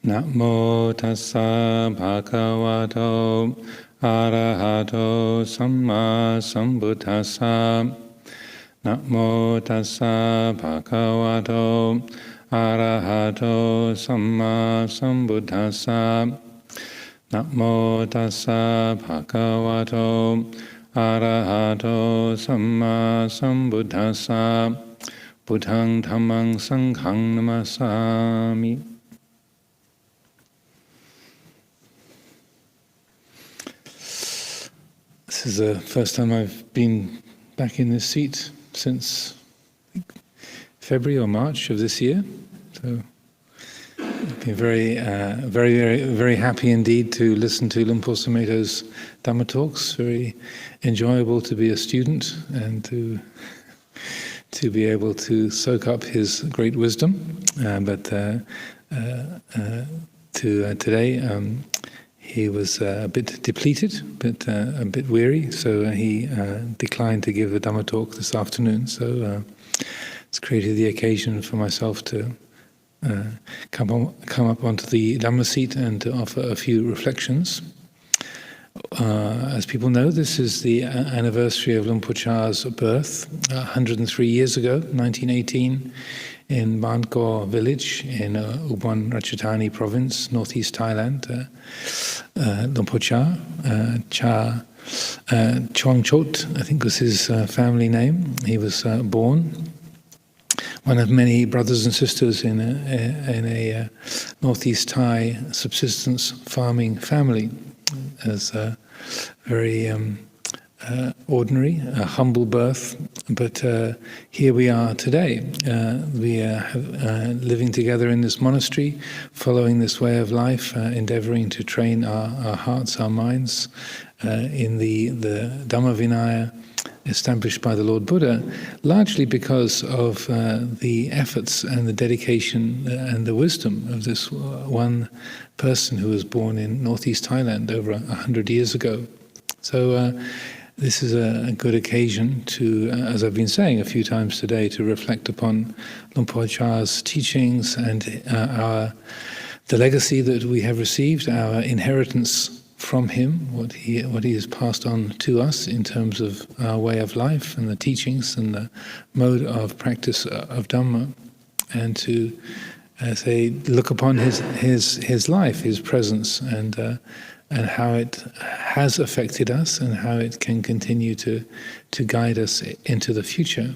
Namo tassa bhagavato arahato samma sambuddhassa. Namo tassa bhagavato arahato samma sambuddhassa. Namo tassa bhagavato arahato samma sambuddhassa. Buddhang dhammang sanghang namasami. This is the first time I've been back in this seat since February or March of this year. So I've been very happy indeed to listen to Luang Por Chah's Dhamma talks. Very enjoyable to be a student and to be able to soak up his great wisdom. Today, he was a bit depleted, but a bit weary, so he declined to give a Dhamma talk this afternoon. So it's created the occasion for myself to come up onto the Dhamma seat and to offer a few reflections. As people know, this is the anniversary of Luang Por Chah's birth, 103 years ago, 1918, in Bangkor village in Ubon Ratchathani province, northeast Thailand. Luang Por Chah, Chongchot, I think was his family name. He was born one of many brothers and sisters in a northeast Thai subsistence farming family. As a very ordinary, humble birth, but here we are today. We are living together in this monastery, following this way of life, endeavoring to train our hearts, our minds in the Dhamma Vinaya established by the Lord Buddha, largely because of the efforts and the dedication and the wisdom of this one person who was born in northeast Thailand over 100 years ago. So this is a good occasion to, as I've been saying a few times today, to reflect upon Luang Por Chah's teachings and the legacy that we have received, our inheritance from him, what he has passed on to us in terms of our way of life and the teachings and the mode of practice of Dhamma, and to look upon his life, his presence, and how it has affected us and how it can continue to guide us into the future.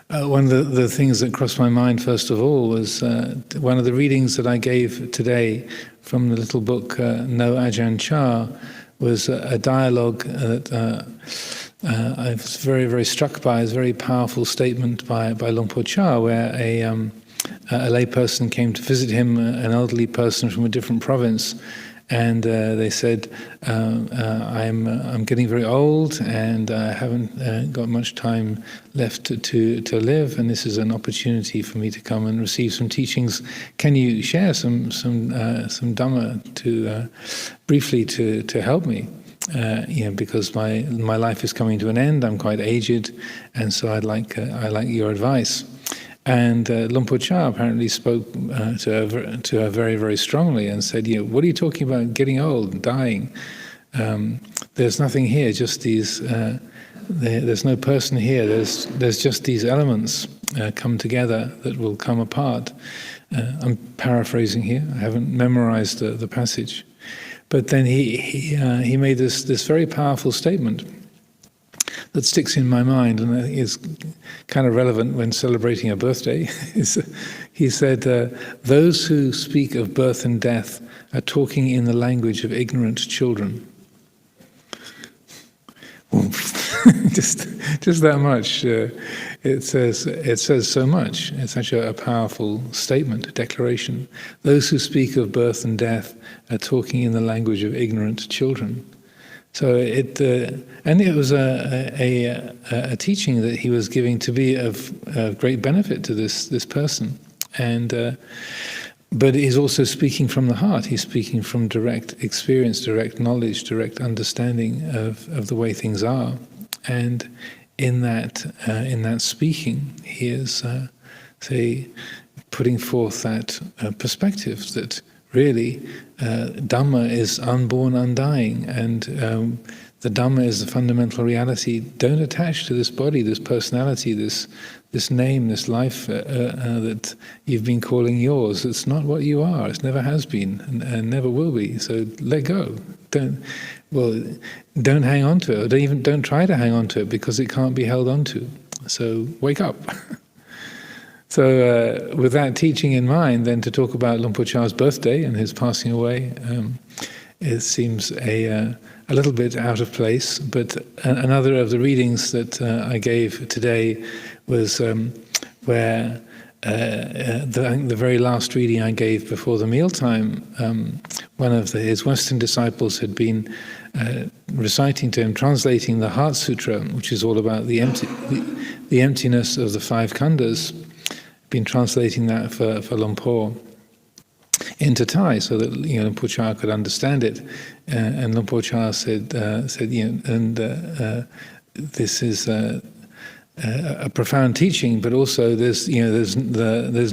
One of the things that crossed my mind first of all was one of the readings that I gave today from the little book No Ajahn Chah was a dialogue that I was very struck by. It's a very powerful statement by Luang Por Chah, where a lay person came to visit him, an elderly person from a different province, and they said, I'm getting very old and I haven't got much time left to live, and this is an opportunity for me to come and receive some teachings. Can you share some Dhamma to briefly to help me? Because my life is coming to an end. I'm quite aged, and so I like your advice. And Luang Por Chah apparently spoke to her very strongly and said, what are you talking about, getting old, dying? There's nothing here, just these, there's no person here, there's just these elements come together that will come apart. I'm paraphrasing here, I haven't memorized the passage. But then he made this very powerful statement that sticks in my mind, and is kind of relevant when celebrating a birthday. He said, those who speak of birth and death are talking in the language of ignorant children. just that much. It says so much. It's such a powerful statement, a declaration. Those who speak of birth and death are talking in the language of ignorant children. So it was a teaching that he was giving to be of great benefit to this person, but he's also speaking from the heart. He's speaking from direct experience, direct knowledge, direct understanding of the way things are, and in that speaking, he is say, putting forth that perspective that really Dhamma is unborn, undying, and the Dhamma is the fundamental reality. Don't attach to this body, this personality, this name, this life that you've been calling yours. It's not what you are. It never has been and never will be. So let go. Don't hang on to it. Or don't try to hang on to it, because it can't be held on to. So wake up. So with that teaching in mind, then to talk about Luang Por Chah's birthday and his passing away, it seems a little bit out of place. But another of the readings that I gave today was where the very last reading I gave before the mealtime, one of his Western disciples had been reciting to him, translating the Heart Sutra, which is all about the emptiness of the five khandhas. Been translating that for Luang Por into Thai, so that Luang Por Chah could understand it. And Luang Por Chah said, this is a profound teaching, but also there's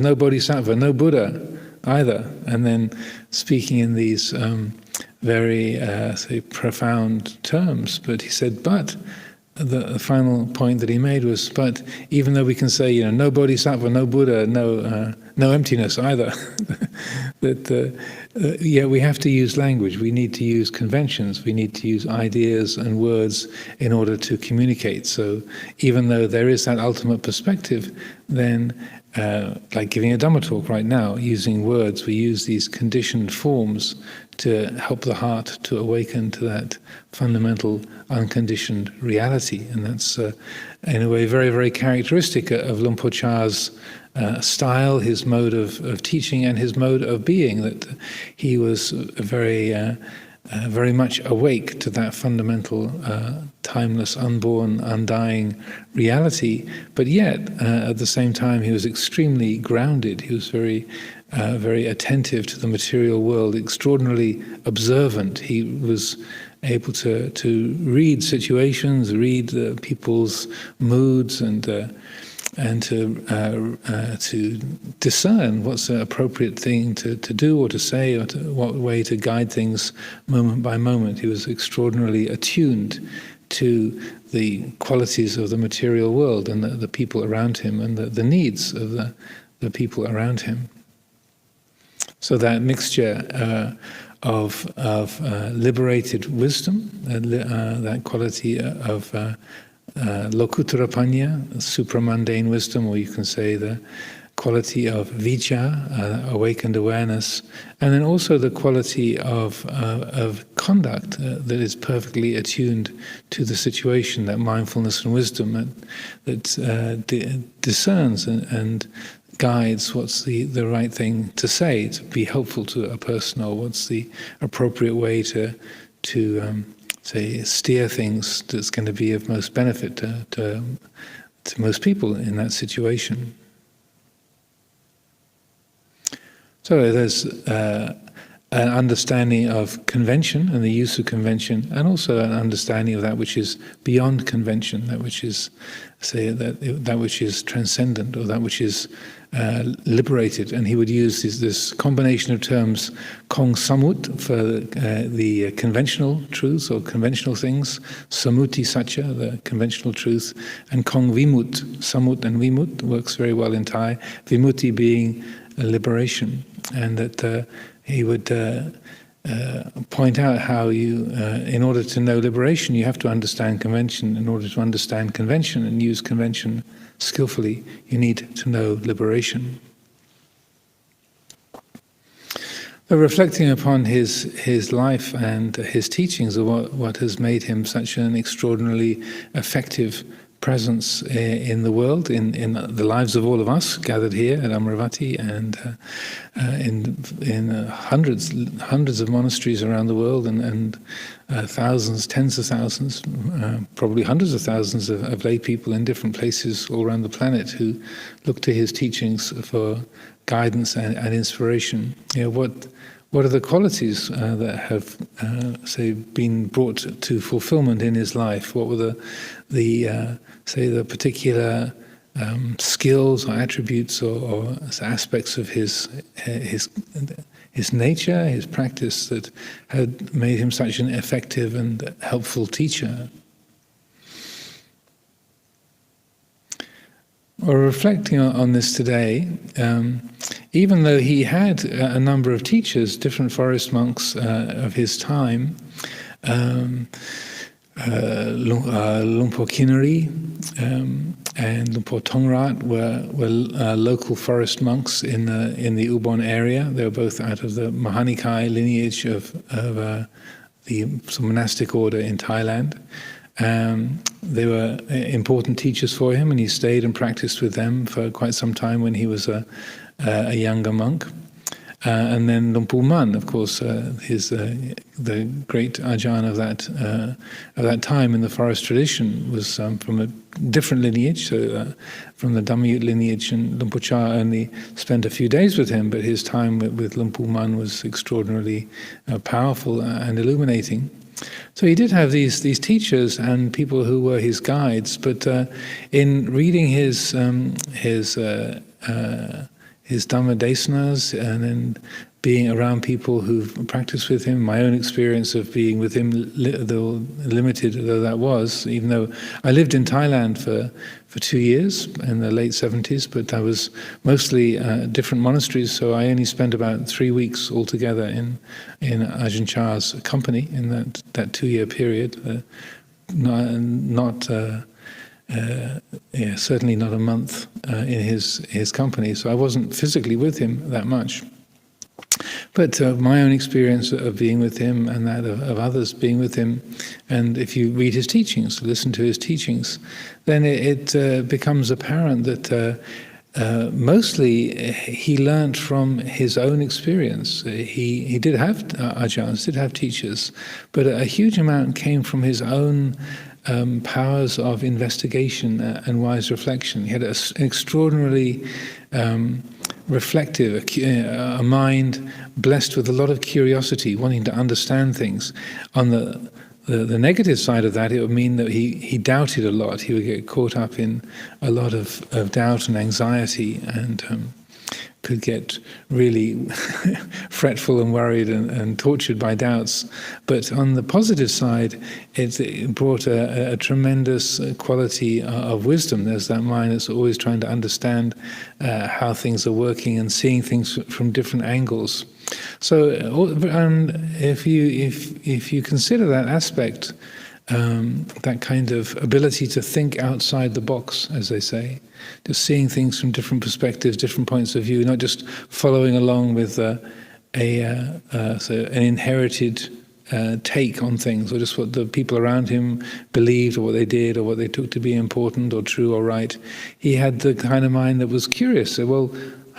no bodhisattva, no Buddha either. And then speaking in these very say profound terms, but he said, but the final point that he made was, but even though we can say, no bodhisattva, no Buddha, no emptiness either, that we have to use language. We need to use conventions. We need to use ideas and words in order to communicate. So even though there is that ultimate perspective, then like giving a Dhamma talk right now, using words, we use these conditioned forms to help the heart to awaken to that fundamental unconditioned reality. And that's in a way very, very characteristic of Luang Por Chah's style, his mode of teaching and his mode of being, that he was very much awake to that fundamental timeless, unborn, undying reality, but yet at the same time he was extremely grounded. He was very attentive to the material world, extraordinarily observant. He was able to read situations, read people's moods, and to discern what's the appropriate thing to do or to say, or what way to guide things moment by moment. He was extraordinarily attuned to the qualities of the material world and the people around him, and the needs of the people around him. So that mixture of liberated wisdom, that quality of Lokuttara Panya, supramundane wisdom, or you can say the quality of vijja, awakened awareness, and then also the quality of conduct that is perfectly attuned to the situation, that mindfulness and wisdom that discerns and guides what's the right thing to say to be helpful to a person, or what's the appropriate way to say steer things that's going to be of most benefit to most people in that situation. So there's an understanding of convention and the use of convention, and also an understanding of that which is beyond convention, that which is, say, that which is transcendent, or that which is liberated. And he would use this combination of terms, kong samut for the conventional truths or conventional things, samuti satcha, the conventional truth, and kong vimut. Samut and vimut works very well in Thai. Vimutti being liberation, and that he would point out how you, in order to know liberation, you have to understand convention. In order to understand convention and use convention skillfully, you need to know liberation. So reflecting upon his life and his teachings, of what has made him such an extraordinarily effective presence in the world, in the lives of all of us gathered here at Amaravati, and in hundreds of monasteries around the world, and thousands, tens of thousands, probably hundreds of thousands of lay people in different places all around the planet who look to his teachings for guidance and inspiration. What are the qualities that have, say, been brought to fulfillment in his life? What were the particular skills or attributes or aspects of his nature, his practice, that had made him such an effective and helpful teacher. Or reflecting on this today, even though he had a number of teachers, different forest monks of his time, Luang Por Chah and Luang Por Tongrat were local forest monks in the Ubon area. They were both out of the Mahanikai lineage of the monastic order in Thailand. They were important teachers for him, and he stayed and practiced with them for quite some time when he was a younger monk. And then Luang Por Man, of course, the great Ajahn of that time in the forest tradition, was from a different lineage, so from the Dhamma lineage, and Luang Por Chah only spent a few days with him, but his time with Luang Por Man was extraordinarily powerful and illuminating. So he did have these teachers and people who were his guides, but in reading his Dhamma desanas and then being around people who've practiced with him, my own experience of being with him, though limited though that was, even though I lived in Thailand for 2 years in the late 70s, but I was mostly different monasteries, so I only spent about 3 weeks altogether in Ajahn Chah's company in that 2-year period. Certainly not a month in his company, so I wasn't physically with him that much. But my own experience of being with him and that of others being with him, and if you read his teachings, listen to his teachings, then it becomes apparent that mostly he learned from his own experience. He did have ajahns, did have teachers, but a huge amount came from his own powers of investigation and wise reflection. He had an extraordinarily reflective, a mind blessed with a lot of curiosity, wanting to understand things. On the negative side of that, it would mean that he doubted a lot. He would get caught up in a lot of doubt and anxiety, and could get really fretful and worried and tortured by doubts. But on the positive side, it brought a tremendous quality of wisdom. There's that mind that's always trying to understand how things are working and seeing things from different angles. So, if you consider that aspect, that kind of ability to think outside the box, as they say, just seeing things from different perspectives, different points of view, not just following along with an inherited take on things, or just what the people around him believed, or what they did, or what they took to be important or true or right. He had the kind of mind that was curious. So, well,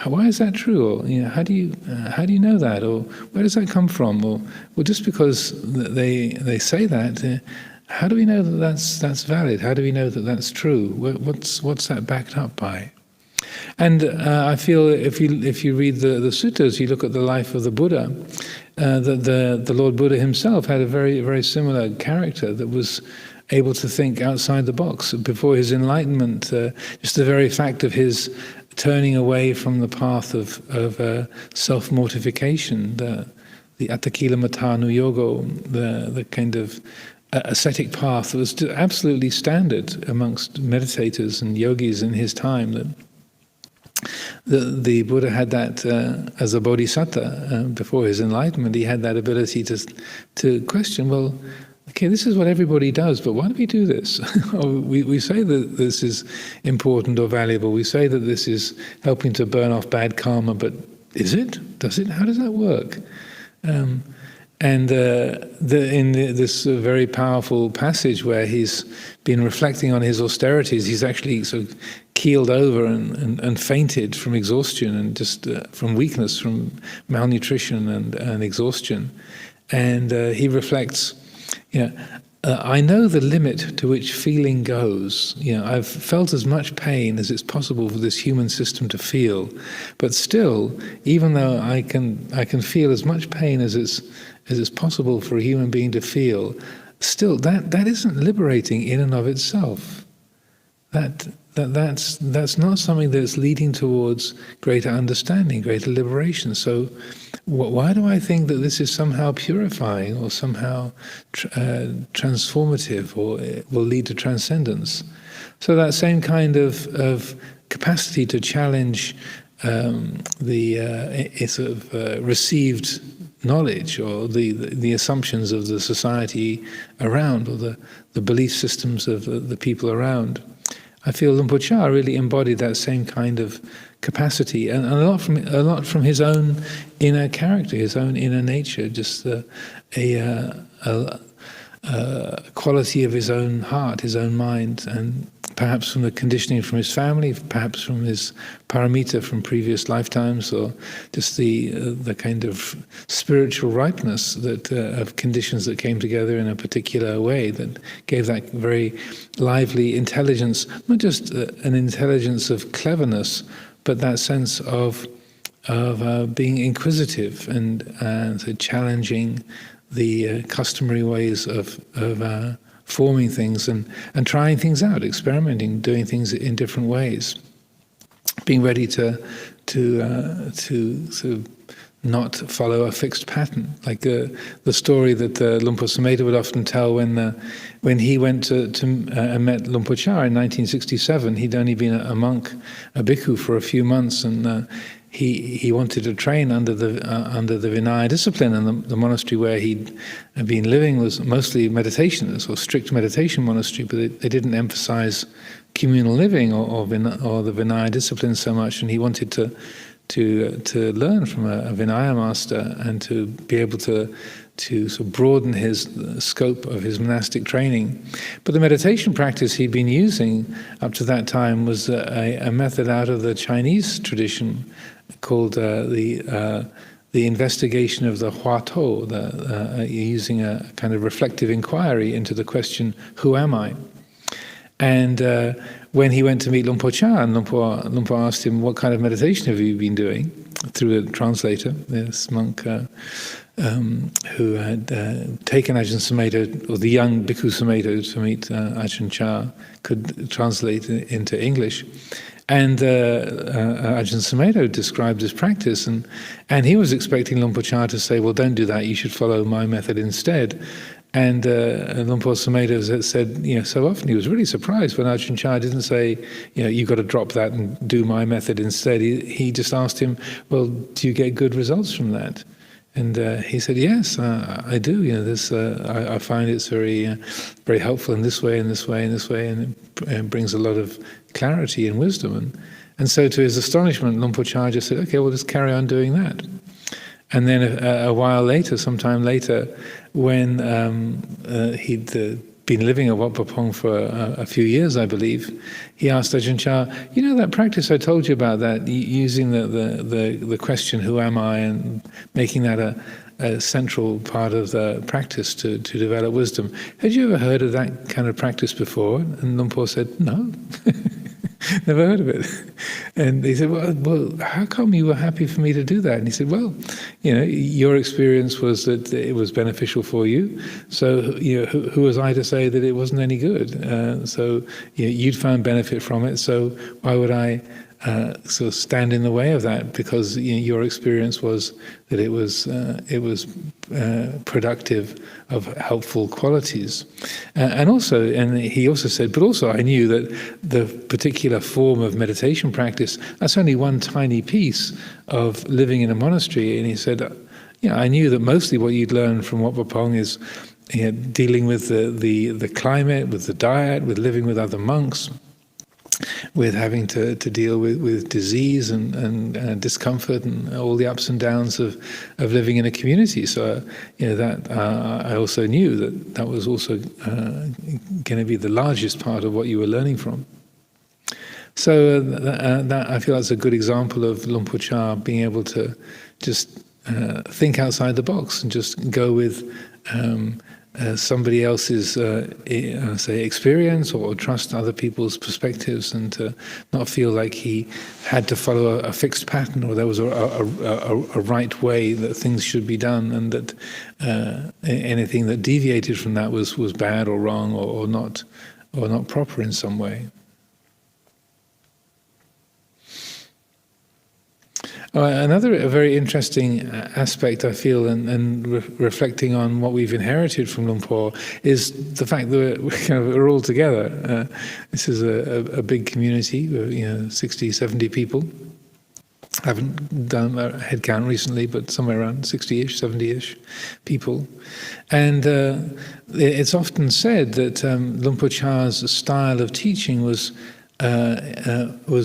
why is that true? Or how do you know that? Or where does that come from? Or well, just because they say that. How do we know that that's valid? How do we know that that's true? What's that backed up by? And I feel if you read the suttas, you look at the life of the Buddha, the Lord Buddha himself had a very, very similar character that was able to think outside the box. Before his enlightenment, just the very fact of his turning away from the path of self-mortification, the Attakila Matanu Yogo, the kind of ascetic path that was absolutely standard amongst meditators and yogis in his time. That the Buddha had that as a bodhisattva before his enlightenment. He had that ability to question, well, okay, this is what everybody does, but why do we do this? we say that this is important or valuable. We say that this is helping to burn off bad karma, but is it? Does it? How does that work? In this very powerful passage where he's been reflecting on his austerities, he's actually sort of keeled over and fainted from exhaustion and just from weakness, from malnutrition and exhaustion. And he reflects, I know the limit to which feeling goes. I've felt as much pain as it's possible for this human system to feel, but still, even though I can feel as much pain as it's possible for a human being to feel, still that isn't liberating in and of itself. that's not something that's leading towards greater understanding, greater liberation. So why do I think that this is somehow purifying or somehow transformative, or will lead to transcendence? So that same kind of capacity to challenge the sort of received knowledge, or the assumptions of the society around, or the belief systems of the people around. I feel Luang Por Chah really embodied that same kind of capacity, and a lot from his own inner character, his own inner nature, just a quality of his own heart, his own mind, and perhaps from the conditioning from his family, perhaps from his paramita from previous lifetimes, or just the kind of spiritual ripeness that of conditions that came together in a particular way that gave that very lively intelligence, not just an intelligence of cleverness, but that sense of being inquisitive and so challenging the customary ways of forming things and trying things out, experimenting, doing things in different ways, being ready to sort of not follow a fixed pattern. Like the story that Luang Por Sumedho would often tell when he went to met Luang Por Chah in 1967. He'd only been a monk, a bhikkhu, for a few months, and he wanted to train under the Vinaya discipline, and the monastery where he'd been living was mostly meditation, or strict meditation monastery, but they didn't emphasize communal living or the Vinaya discipline so much, and he wanted to learn from a Vinaya master and to be able to sort of broaden his scope of his monastic training. But the meditation practice he'd been using up to that time was a method out of the Chinese tradition called the investigation of the Huatou, using a kind of reflective inquiry into the question, who am I? And when he went to meet Luang Por Chah, and Luang Por asked him, what kind of meditation have you been doing? Through a translator, this monk who had taken Ajahn Sumedho, or the young Bhikkhu Sumedho, to meet Ajahn Chah, could translate it into English. And Ajahn Sumedho described his practice, and he was expecting Luang Por Chah to say, well, don't do that, you should follow my method instead. And Luang Por Sumedho said, so often he was really surprised when Ajahn Chah didn't say, you've got to drop that and do my method instead. He just asked him, well, do you get good results from that? And he said, yes, I do. I find it's very, very helpful in this way, in this way, in this way, and it brings a lot of clarity and wisdom. And so, to his astonishment, Luang Por Chah just said, okay, well, just carry on doing that. And then a while later, sometime later, when he'd been living at Wat Pah Pong for a few years, I believe, he asked Ajahn Chah, that practice I told you about, that using the question, who am I, and making that a central part of the practice to develop wisdom. Had you ever heard of that kind of practice before? And Luang Por said, no. Never heard of it. And he said, well, how come you were happy for me to do that? And he said, well, your experience was that it was beneficial for you. So, who was I to say that it wasn't any good? So, you'd found benefit from it. So why would I sort of stand in the way of that? Because your experience was that it was productive of helpful qualities, and he also said, but also I knew that the particular form of meditation practice, that's only one tiny piece of living in a monastery. And he said, I knew that mostly what you'd learn from Wat Pah Pong is dealing with the climate, with the diet, with living with other monks, with having to deal with disease and discomfort and all the ups and downs of living in a community. So that I also knew that was also going to be the largest part of what you were learning from. So that I feel that's a good example of Luang Por Chah being able to just think outside the box and just go with somebody else's say experience, or trust other people's perspectives, and to not feel like he had to follow a fixed pattern, or there was a right way that things should be done, and that anything that deviated from that was bad or wrong or not proper in some way. Another very interesting aspect I feel, and reflecting on what we've inherited from Luang Por, is the fact that we're all together. This is a big community, 60, 70 people. I haven't done a head count recently, but somewhere around 60-ish, 70-ish people. And it's often said that Luang Por Chah's style of teaching was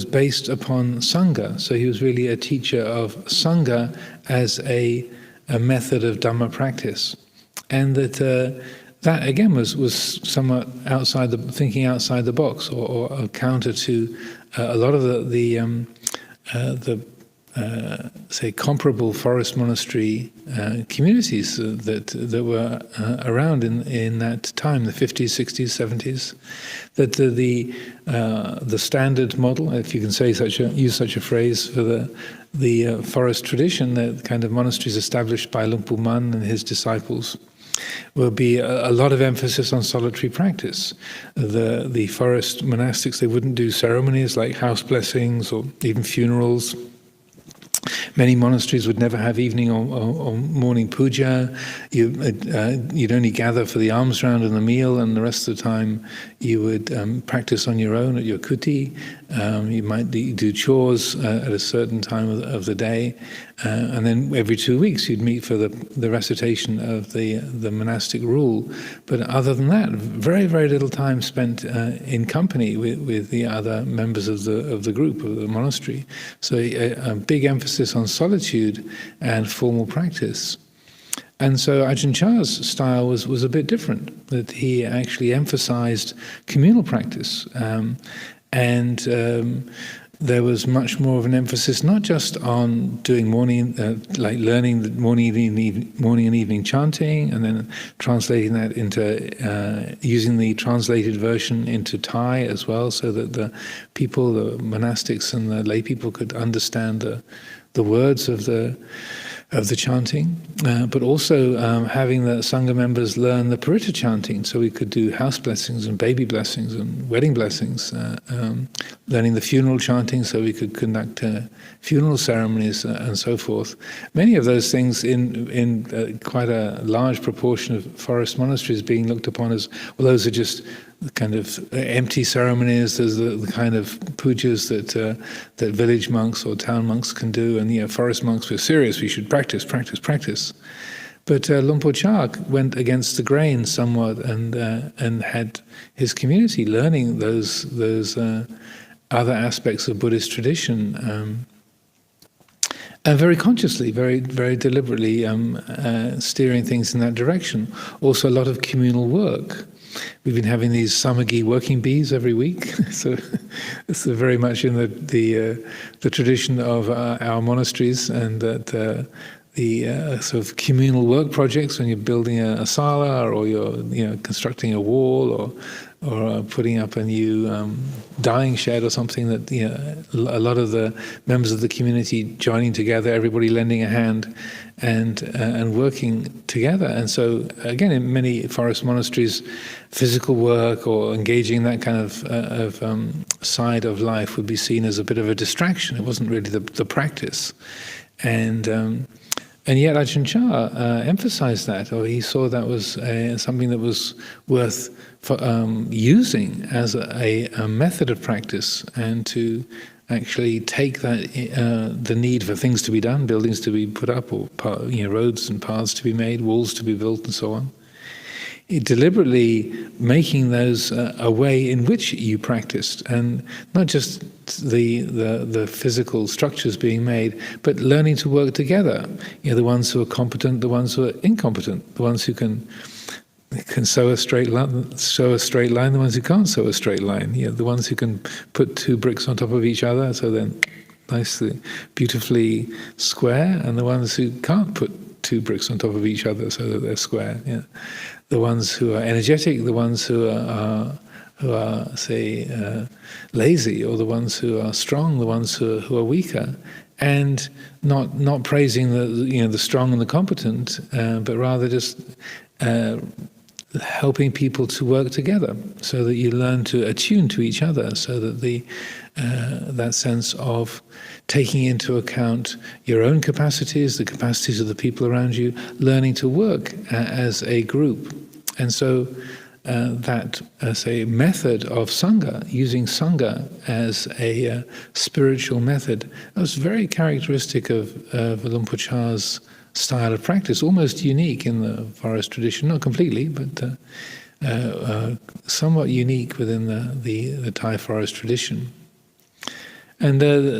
based upon Sangha. So he was really a teacher of Sangha as a method of Dhamma practice. And that again was somewhat thinking outside the box, or a counter to a lot of the say comparable forest monastery communities that were around in that time, the 50s, 60s, 70s. That the standard model, if you can use such a phrase for the forest tradition, the kind of monasteries established by Luang Pu Man and his disciples, will be a lot of emphasis on solitary practice. The forest monastics, they wouldn't do ceremonies like house blessings or even funerals. Many monasteries would never have evening or morning puja. You'd only gather for the alms round and the meal, and the rest of the time you would practice on your own at your kuti. You might do chores at a certain time of the day, and then every 2 weeks you'd meet for the recitation of the monastic rule. But other than that, very, very little time spent in company with the other members of the group, of the monastery. So a big emphasis on solitude and formal practice. And so Ajahn Chah's style was a bit different, that he actually emphasized communal practice. There was much more of an emphasis not just on doing like learning the morning and evening chanting, and then translating that into using the translated version into Thai as well, so that the people, the monastics and the lay people, could understand the words of the chanting, but also having the Sangha members learn the Paritta chanting, so we could do house blessings and baby blessings and wedding blessings, learning the funeral chanting so we could conduct funeral ceremonies and so forth. Many of those things in quite a large proportion of forest monasteries being looked upon as, well, those are just kind of empty ceremonies. There's the kind of pujas that village monks or town monks can do, and forest monks, we're serious, we should practice. But Luang Por Chah went against the grain somewhat, and had his community learning those other aspects of Buddhist tradition, and very consciously, very, very deliberately steering things in that direction. Also, a lot of communal work. We've been having these samagi working bees every week, so it's very much in the tradition of our monasteries, and that the sort of communal work projects, when you're building a sala, or you're constructing a wall, or putting up a new dyeing shed or something, that a lot of the members of the community joining together, everybody lending a hand and working together. And so again, in many forest monasteries, physical work or engaging in that kind of side of life would be seen as a bit of a distraction. It wasn't really the practice. And yet Ajahn Chah emphasized that, or he saw that was something that was worth using as a method of practice, and to actually take that the need for things to be done, buildings to be put up, or roads and paths to be made, walls to be built, and so on. Deliberately making those a way in which you practiced, and not just the physical structures being made, but learning to work together. The ones who are competent, the ones who are incompetent, the ones who can sew a straight line, the ones who can't sew a straight line. The ones who can put two bricks on top of each other, so then nicely, beautifully square, and the ones who can't put two bricks on top of each other so that they're square. The ones who are energetic, the ones who are say lazy, or the ones who are strong, the ones who are weaker, and not praising the strong and the competent, but rather just helping people to work together, so that you learn to attune to each other, so that that sense of taking into account your own capacities, the capacities of the people around you, learning to work as a group. And so that as a method of Sangha, using Sangha as a spiritual method, that was very characteristic of Luang Por Chah's style of practice, almost unique in the forest tradition, not completely, but somewhat unique within the Thai forest tradition. And the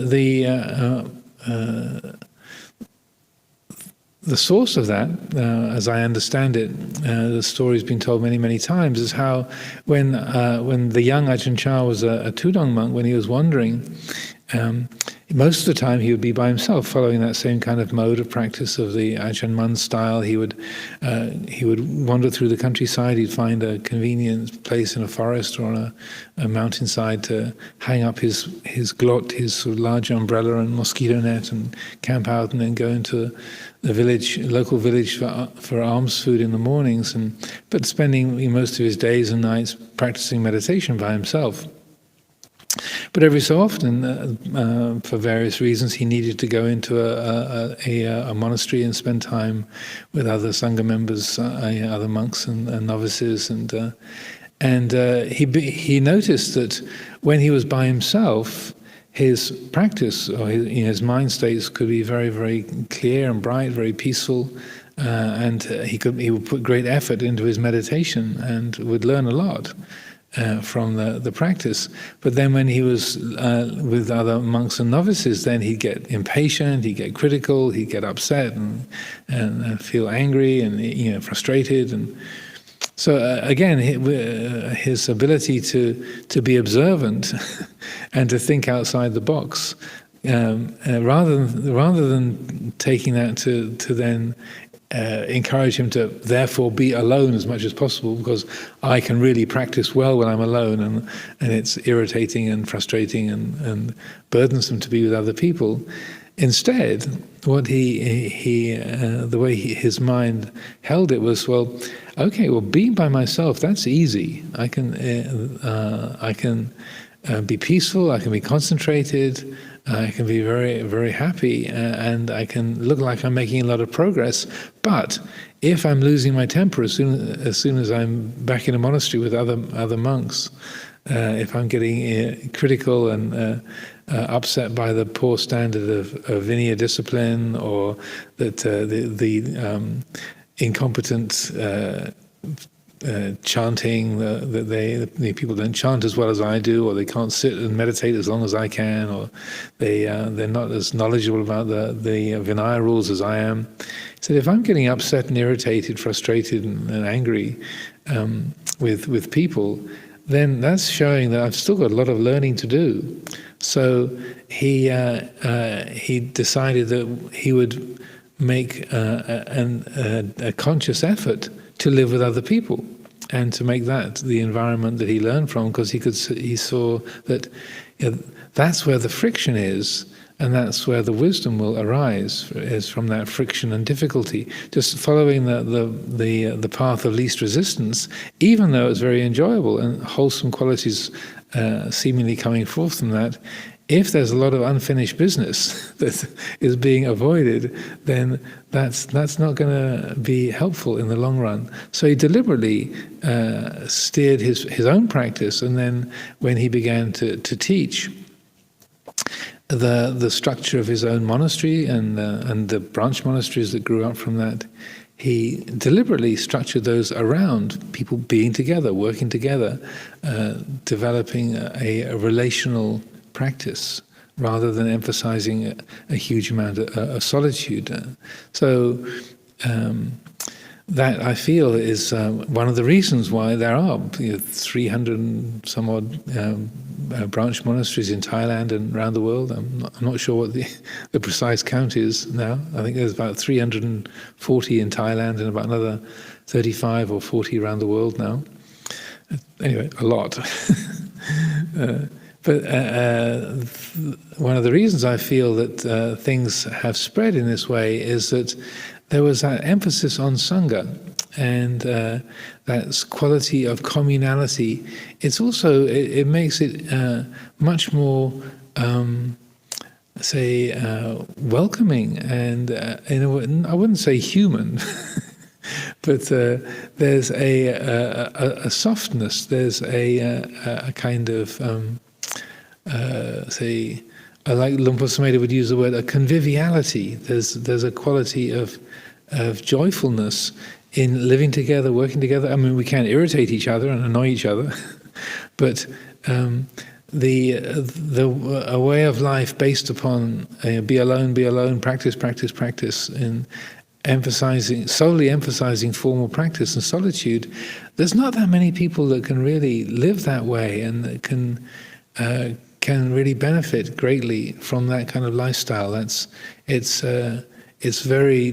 source of that, as I understand it, the story's been told many, many times, is how when the young Ajahn Chah was a Tudong monk, when he was wandering, most of the time he would be by himself, following that same kind of mode of practice of the Ajahn Mun style. He would wander through the countryside. He'd find a convenient place in a forest or on a mountainside to hang up his glot, his sort of large umbrella and mosquito net, and camp out, and then go into the local village for alms food in the mornings, but spending most of his days and nights practicing meditation by himself. But every so often, for various reasons, he needed to go into a monastery and spend time with other Sangha members, other monks and novices, and he noticed that when he was by himself, his practice or his mind states could be very, very clear and bright, very peaceful, and he would put great effort into his meditation and would learn a lot from the practice. But then when he was with other monks and novices, then he'd get impatient, he'd get critical, he'd get upset and feel angry and frustrated. And so again, his ability to be observant and to think outside the box, rather than taking that to then encourage him to therefore be alone as much as possible, because I can really practice well when I'm alone, and it's irritating and frustrating and burdensome to be with other people. Instead, what the way his mind held it was, being by myself, that's easy. I can be peaceful, I can be concentrated, I can be very, very happy, and I can look like I'm making a lot of progress. But if I'm losing my temper as soon as I'm back in a monastery with other monks, if I'm getting critical and upset by the poor standard of Vinaya discipline, or that the incompetent chanting, the people don't chant as well as I do, or they can't sit and meditate as long as I can, or they're not as knowledgeable about the Vinaya rules as I am. So if I'm getting upset and irritated, frustrated and angry with people, then that's showing that I've still got a lot of learning to do. So he decided that he would make a conscious effort to live with other people, and to make that the environment that he learned from, because he saw that that's where the friction is, and that's where the wisdom will arise, is from that friction and difficulty. Just following the path of least resistance, even though it's very enjoyable and wholesome qualities seemingly coming forth from that, if there's a lot of unfinished business that is being avoided, then that's not going to be helpful in the long run. So he deliberately steered his own practice, and then when he began to teach the structure of his own monastery and the branch monasteries that grew up from that, he deliberately structured those around people being together, working together, developing a relational practice, rather than emphasizing a huge amount of solitude. So that, I feel, is one of the reasons why there are 300 and some odd branch monasteries in Thailand and around the world. I'm not sure what the precise count is now. I think there's about 340 in Thailand and about another 35 or 40 around the world now. Anyway, a lot. But one of the reasons I feel that things have spread in this way is that there was that emphasis on Sangha, and that quality of communality. It's also, it makes it much more, welcoming, and I wouldn't say human, but there's a softness, there's a kind of, like Luang Por Chah would use the word, a conviviality. There's a quality of joyfulness in living together, working together. I mean, we can irritate each other and annoy each other, but a way of life based upon be alone, practice, and solely emphasizing formal practice and solitude. There's not that many people that can really live that way and that can really benefit greatly from that kind of lifestyle. It's very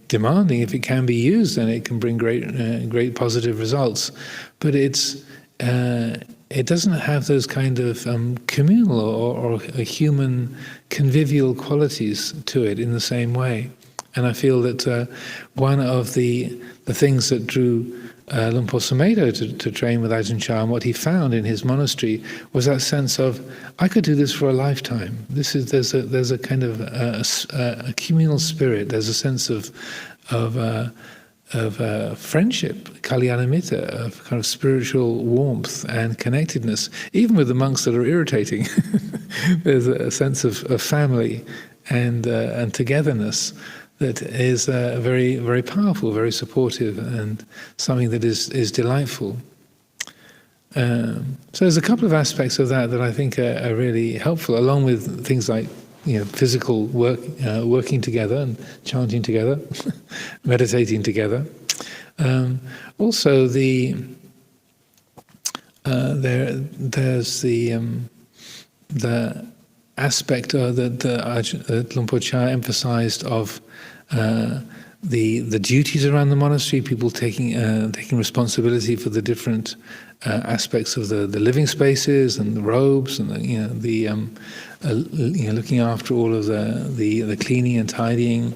demanding. If it can be used, then it can bring great positive results. But it doesn't have those kind of communal or human convivial qualities to it in the same way. And I feel that one of the things that drew Luang Por Chah to train with Ajahn Chah, and what he found in his monastery, was that sense of, I could do this for a lifetime. There's a kind of a communal spirit. There's a sense of friendship, kalyanamitta, of kind of spiritual warmth and connectedness, even with the monks that are irritating. There's a sense of family and togetherness that is very, very powerful, very supportive, and something that is delightful. So there's a couple of aspects of that I think are really helpful, along with things like physical work, working together and chanting together, meditating together. Also, there's the aspect that Luang Por Chah emphasized of the duties around the monastery, people taking responsibility for the different aspects of the living spaces and the robes, and looking after all of the cleaning and tidying,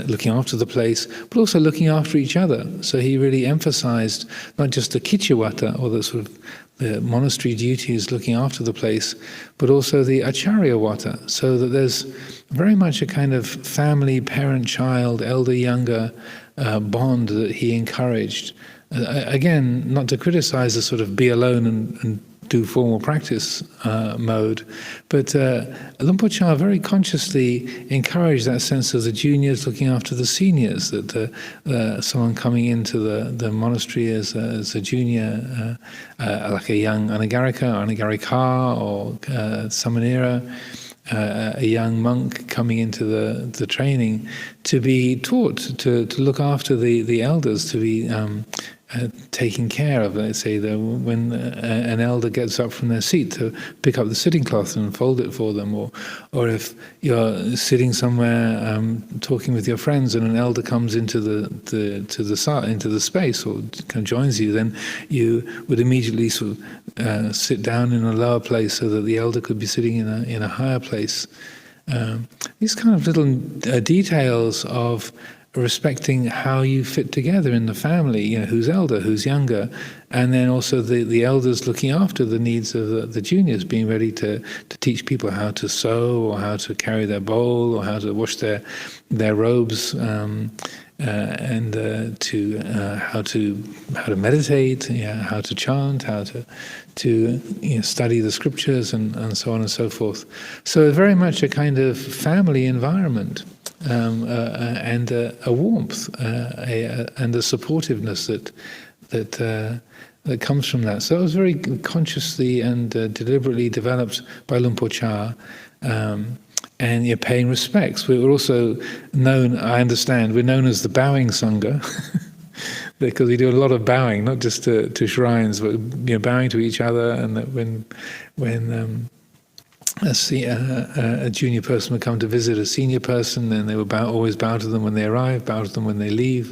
looking after the place, but also looking after each other. So he really emphasized not just the kichawata, or the sort of the monastery duties looking after the place, but also the acharya wata, so that there's very much a kind of family, parent-child, elder-younger bond that he encouraged. Again, not to criticize the sort of be alone and do formal practice mode, but Luang Por Chah very consciously encouraged that sense of the juniors looking after the seniors, that someone coming into the monastery as a junior, like a young anagarika or samanera, a young monk coming into the training, to be taught to look after the elders, to be taking care of, let's say, when an elder gets up from their seat, to pick up the sitting cloth and fold it for them, or if you're sitting somewhere talking with your friends and an elder comes into the space or kind of joins you, then you would immediately sort of sit down in a lower place so that the elder could be sitting in a higher place. These kind of little details of respecting how you fit together in the family, who's elder, who's younger, and then also the elders looking after the needs of the juniors, being ready to teach people how to sew, or how to carry their bowl, or how to wash their robes, and how to meditate, how to chant, how to study the scriptures, and so on and so forth. So very much a kind of family environment. And a warmth and a supportive-ness that comes from that. So it was very consciously and deliberately developed by Luang Por Chah, and paying respects. We were also known, I understand, we're known as the bowing Sangha, because we do a lot of bowing, not just to shrines, but bowing to each other, and that when a junior person would come to visit a senior person, then they would always bow to them when they arrive, bow to them when they leave,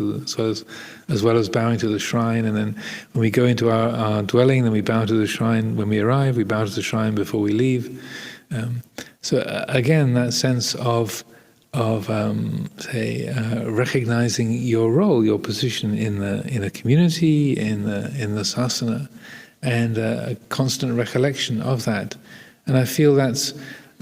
as well as bowing to the shrine. And then when we go into our dwelling, then we bow to the shrine when we arrive, we bow to the shrine before we leave. So again, that sense of say, recognizing your role, your position in a community, in the sasana, and a constant recollection of that. And I feel that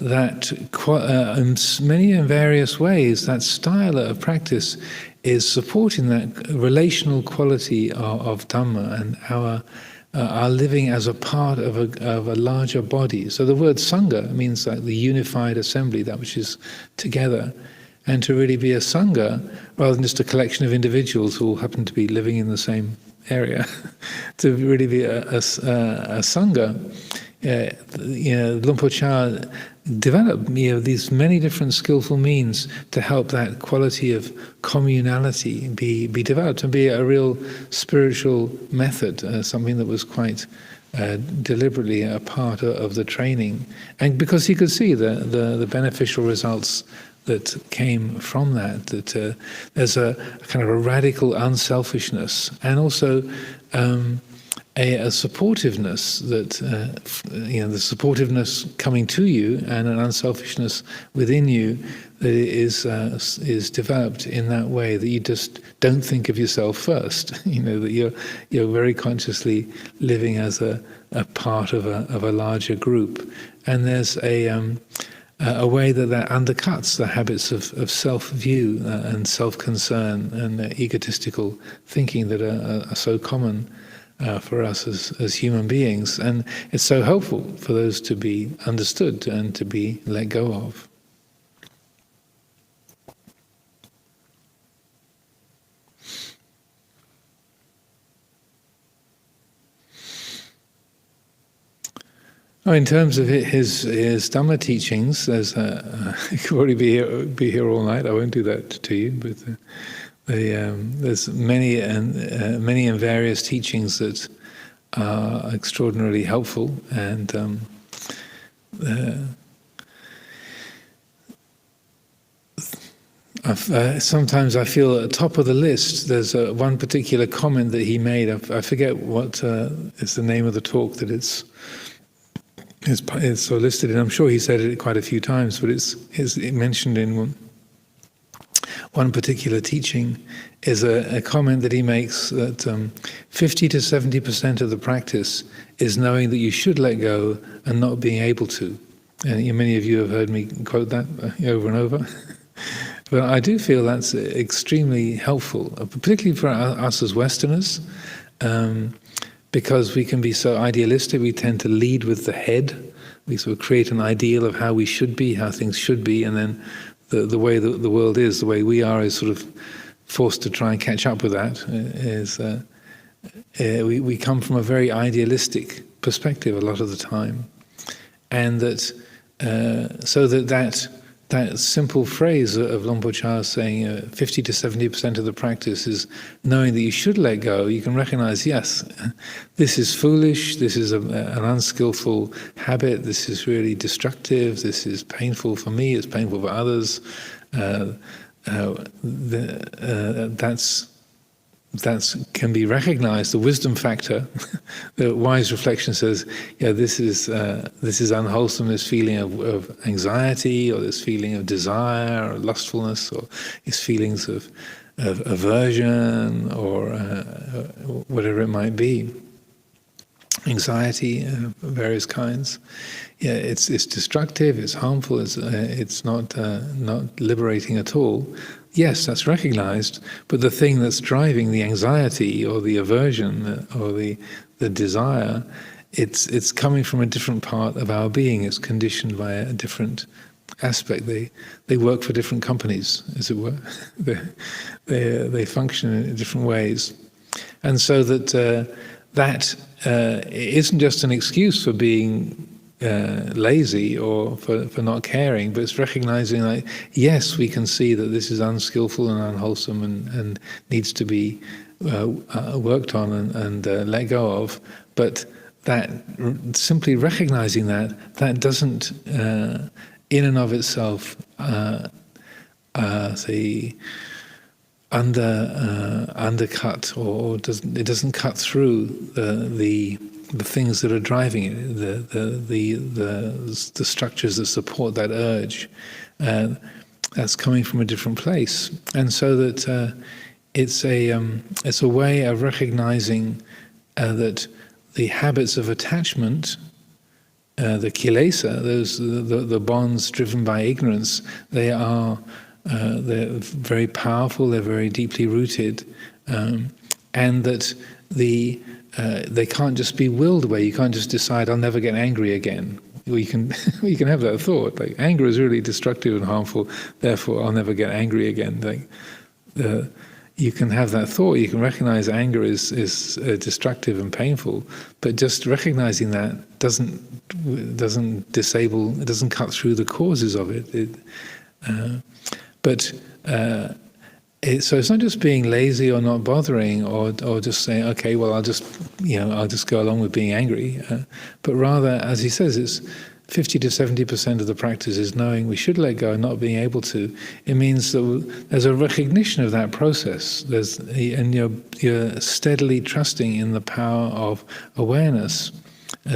in many and various ways, that style of practice is supporting that relational quality of Dhamma and our living as a part of a larger body. So the word Sangha means like the unified assembly, that which is together. And to really be a Sangha, rather than just a collection of individuals who all happen to be living in the same area, to really be a Sangha, Luang Por Chah developed these many different skillful means to help that quality of communality be developed and be a real spiritual method, something that was quite deliberately a part of the training. And because he could see the beneficial results that came from that there's a kind of a radical unselfishness and also a supportiveness that the supportiveness coming to you and an unselfishness within you that is developed in that way, that you just don't think of yourself first. That you're very consciously living as a part of a larger group, and there's a way that undercuts the habits of self-view and self-concern and egotistical thinking that are so common for us as human beings. And it's so helpful for those to be understood and to be let go of. In terms of his Dhamma teachings, there's I could probably be here all night. I won't do that to you, but there's many and various teachings that are extraordinarily helpful, and sometimes I feel at the top of the list. There's one particular comment that he made. I forget what is the name of the talk that it's so listed in. I'm sure he said it quite a few times, but it's mentioned in one particular teaching. Is a comment that he makes that 50 to 70% of the practice is knowing that you should let go and not being able to. And many of you have heard me quote that over and over. But I do feel that's extremely helpful, particularly for us as Westerners. Because we can be so idealistic, we tend to lead with the head. We sort of create an ideal of how we should be, how things should be, and then the way the world is, the way we are, is sort of forced to try and catch up with that. We come from a very idealistic perspective a lot of the time, and that that simple phrase of Luang Por Chah saying 50 to 70% of the practice is knowing that you should let go. You can recognize, yes, this is foolish, this is an unskillful habit, this is really destructive, this is painful for me, it's painful for others. That can be recognized, the wisdom factor. The wise reflection says, yeah, this is unwholesome, this feeling of anxiety, or this feeling of desire, or lustfulness, or these feelings of aversion, or whatever it might be. Anxiety of various kinds. Yeah, it's destructive, it's harmful, it's not liberating at all. Yes, that's recognized, but the thing that's driving the anxiety or the aversion or the desire, it's coming from a different part of our being. It's conditioned by a different aspect. They work for different companies, as it were. They function in different ways, and so that isn't just an excuse for being lazy or for not caring, but it's recognizing that, yes, we can see that this is unskillful and unwholesome and needs to be worked on and let go of, but that simply recognizing that doesn't in and of itself say undercut or it doesn't cut through the things that are driving it, the structures that support that urge. that's coming from a different place. And so that it's a way of recognizing that the habits of attachment, the kilesa, the bonds driven by ignorance, they're very powerful, they're very deeply rooted, and that they can't just be willed away. You can't just decide, I'll never get angry again. You can have that thought, like anger is really destructive and harmful, therefore I'll never get angry again. Like you can have that thought, you can recognize anger is destructive and painful, but just recognizing that doesn't disable, it doesn't cut through the causes of it. So it's not just being lazy or not bothering or just saying, okay, well I'll just go along with being angry, but rather, as he says, it's 50 to 70% of the practice is knowing we should let go and not being able to. It means that there's a recognition of that process. And you're steadily trusting in the power of awareness,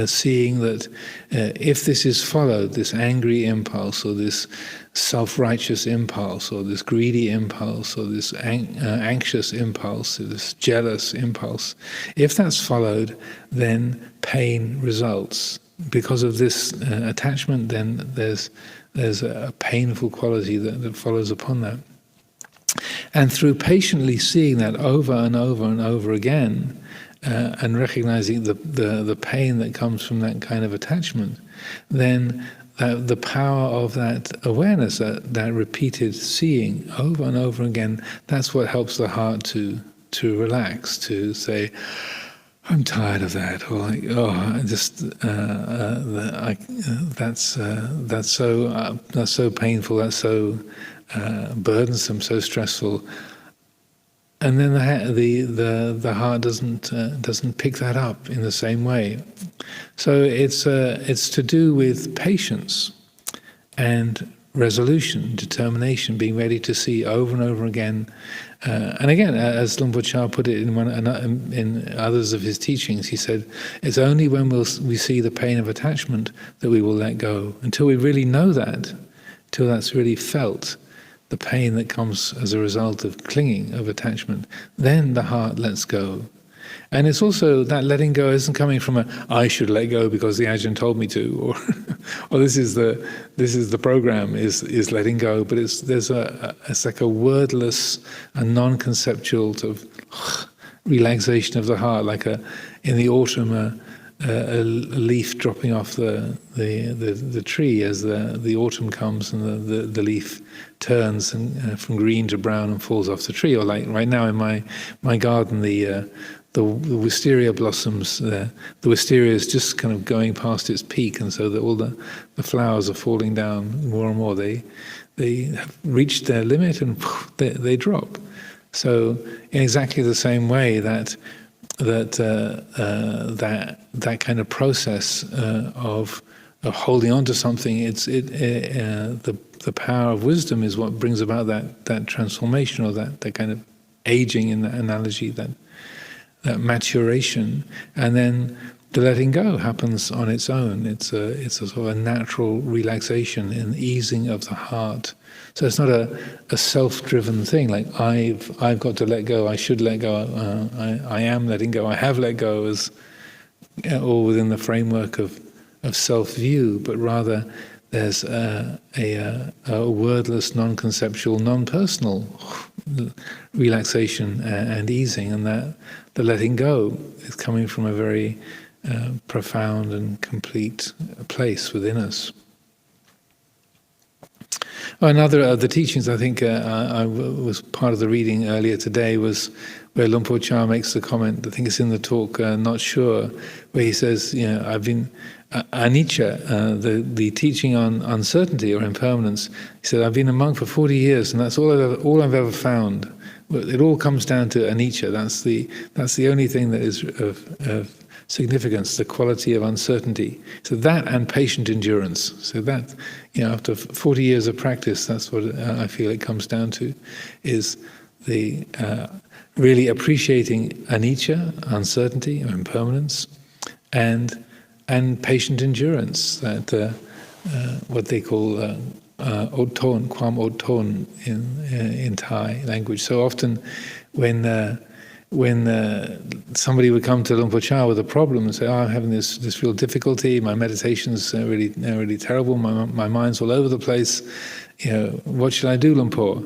seeing that if this is followed, this angry impulse or this self-righteous impulse or this greedy impulse or this anxious impulse or this jealous impulse, if that's followed, then pain results. Because of this attachment, then there's a painful quality that follows upon that. And through patiently seeing that over and over and over again, and recognizing the pain that comes from that kind of attachment, then the power of that awareness, that repeated seeing over and over again, that's what helps the heart to relax, to say, I'm tired of that, or like, that's so painful, that's so burdensome, so stressful, and then the heart doesn't pick that up in the same way. So it's to do with patience and resolution, determination, being ready to see over and over again. And again, as Luang Por Chah put it in others of his teachings, he said, it's only when we see the pain of attachment that we will let go. Until we really know that, till that's really felt, the pain that comes as a result of clinging, of attachment, then the heart lets go. And it's also that letting go isn't coming from I should let go because the Ajahn told me to, or this is the program is letting go. But it's like a wordless, a non-conceptual sort of relaxation of the heart, like in the autumn a leaf dropping off the tree as the autumn comes and the leaf turns and from green to brown and falls off the tree. Or like right now in my garden, the wisteria blossoms, the wisteria is just kind of going past its peak, and so that all the flowers are falling down more and more. They have reached their limit and they drop. So in exactly the same way that kind of process of holding on to something, the power of wisdom is what brings about that transformation, or that kind of aging in that analogy, that maturation, and then the letting go happens on its own. It's a sort of a natural relaxation and easing of the heart. So it's not a self-driven thing, like I've got to let go, I should let go, I am letting go, I have let go, as all within the framework of self-view, but rather there's a wordless, non-conceptual, non-personal relaxation and easing, and that the letting go is coming from a very profound and complete place within us. Another of the teachings, I think, I was part of the reading earlier today, was where Luang Por Chah makes the comment, I think it's in the talk, Not Sure, where he says, I've been, anicca, the teaching on uncertainty or impermanence, he said, I've been a monk for 40 years and that's all I've ever found. It all comes down to anicca. That's the only thing that is of significance, the quality of uncertainty. So that and patient endurance. So that, after 40 years of practice, that's what I feel it comes down to, is the really appreciating anicca, uncertainty or impermanence, and patient endurance, that what they call od ton, kwam od ton in Thai language. So often when somebody would come to Luang Por Chah with a problem and say, I'm having this real difficulty, my meditation's really terrible, my mind's all over the place, what should I do, Luang Por?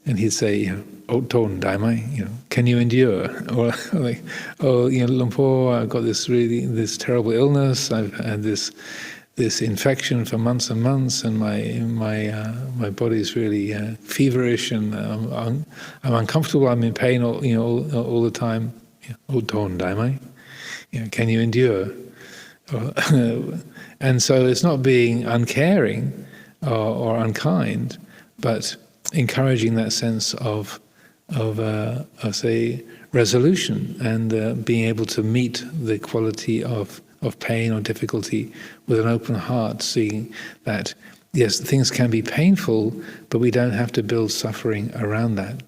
And he'd say, Ot ton dai mai, can you endure? Or like, Luang Por, I've got this terrible illness, I've had this infection for months and months, and my body's really feverish, and I'm uncomfortable. I'm in pain all the time. Ot ton dai mai, can you endure? And so it's not being uncaring or unkind, but encouraging that sense of say resolution and being able to meet the quality of pain or difficulty with an open heart, seeing that yes, things can be painful, but we don't have to build suffering around that.